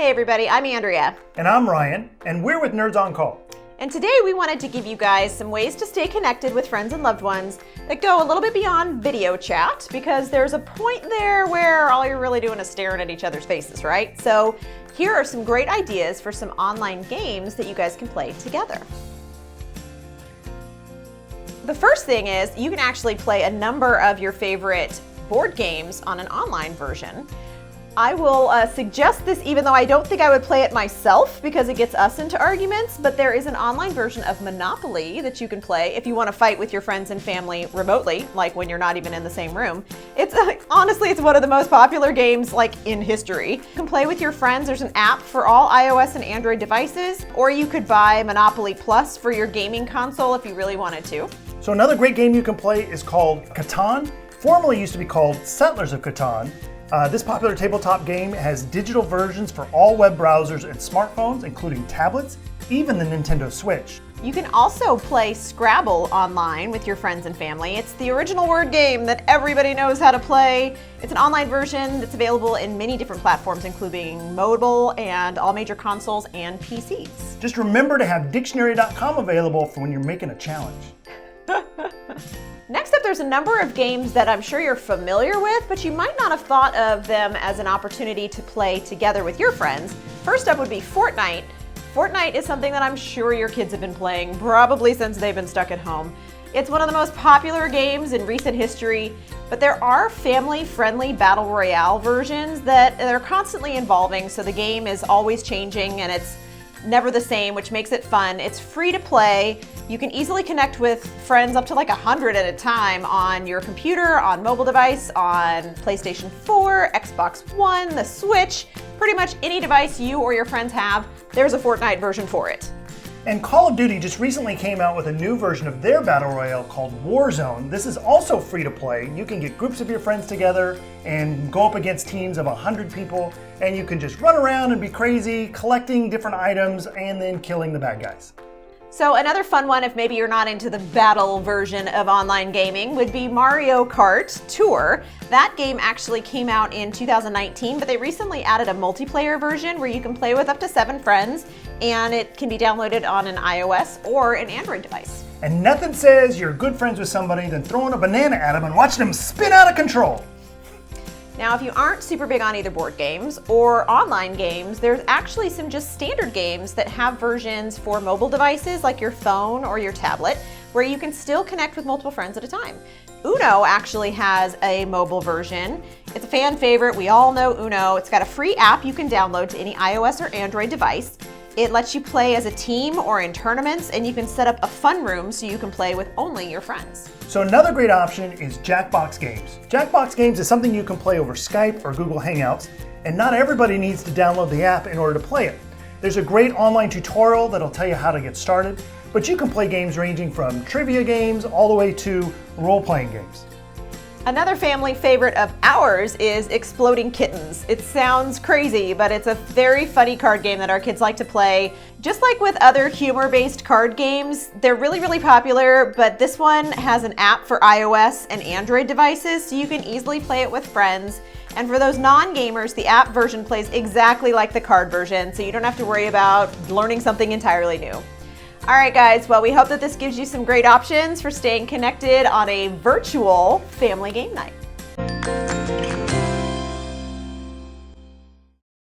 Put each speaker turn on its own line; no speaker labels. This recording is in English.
Hey everybody, I'm Andrea.
And I'm Ryan, and we're with Nerds on Call.
And today we wanted to give you guys some ways to stay connected with friends and loved ones that go a little bit beyond video chat, because there's a point there where all you're really doing is staring at each other's faces, right? So here are some great ideas for some online games that you guys can play together. The first thing is you can actually play a number of your favorite board games on an online version. I will suggest this even though I don't think I would play it myself because it gets us into arguments, but there is an online version of Monopoly that you can play if you want to fight with your friends and family remotely, like when you're not even in the same room. It's honestly, it's one of the most popular games like in history. You can play with your friends. There's an app for all iOS and Android devices, or you could buy Monopoly Plus for your gaming console if you really wanted to.
So another great game you can play is called Catan, formerly used to be called Settlers of Catan. This popular tabletop game has digital versions for all web browsers and smartphones, including tablets, even the Nintendo Switch.
You can also play Scrabble online with your friends and family. It's the original word game that everybody knows how to play. It's an online version that's available in many different platforms, including mobile and all major consoles and PCs.
Just remember to have dictionary.com available for when you're making a challenge.
Next up, there's a number of games that I'm sure you're familiar with, but you might not have thought of them as an opportunity to play together with your friends. First up would be Fortnite. Fortnite is something that I'm sure your kids have been playing probably since they've been stuck at home. It's one of the most popular games in recent history, but there are family-friendly battle royale versions that are constantly evolving, so the game is always changing and it's never the same, which makes it fun. It's free to play. You can easily connect with friends up to like 100 at a time on your computer, on mobile device, on PlayStation 4, Xbox One, the Switch, pretty much any device you or your friends have, there's a Fortnite version for it.
And Call of Duty just recently came out with a new version of their battle royale called Warzone. This is also free to play. You can get groups of your friends together and go up against teams of 100 people, and you can just run around and be crazy, collecting different items and then killing the bad guys.
So another fun one, if maybe you're not into the battle version of online gaming, would be Mario Kart Tour. That game actually came out in 2019, but they recently added a multiplayer version where you can play with up to 7 friends, and it can be downloaded on an iOS or an Android device.
And nothing says you're good friends with somebody than throwing a banana at them and watching them spin out of control.
Now, if you aren't super big on either board games or online games, there's actually some just standard games that have versions for mobile devices like your phone or your tablet, where you can still connect with multiple friends at a time. Uno actually has a mobile version. It's a fan favorite. We all know Uno. It's got a free app you can download to any iOS or Android device. It lets you play as a team or in tournaments, and you can set up a fun room so you can play with only your friends.
So another great option is Jackbox Games. Jackbox Games is something you can play over Skype or Google Hangouts, and not everybody needs to download the app in order to play it. There's a great online tutorial that'll tell you how to get started, but you can play games ranging from trivia games all the way to role-playing games.
Another family favorite of ours is Exploding Kittens. It sounds crazy, but it's a very funny card game that our kids like to play. Just like with other humor-based card games, they're really, really popular, but this one has an app for iOS and Android devices, so you can easily play it with friends. And for those non-gamers, the app version plays exactly like the card version, so you don't have to worry about learning something entirely new. All right, guys, well, we hope that this gives you some great options for staying connected on a virtual family game night.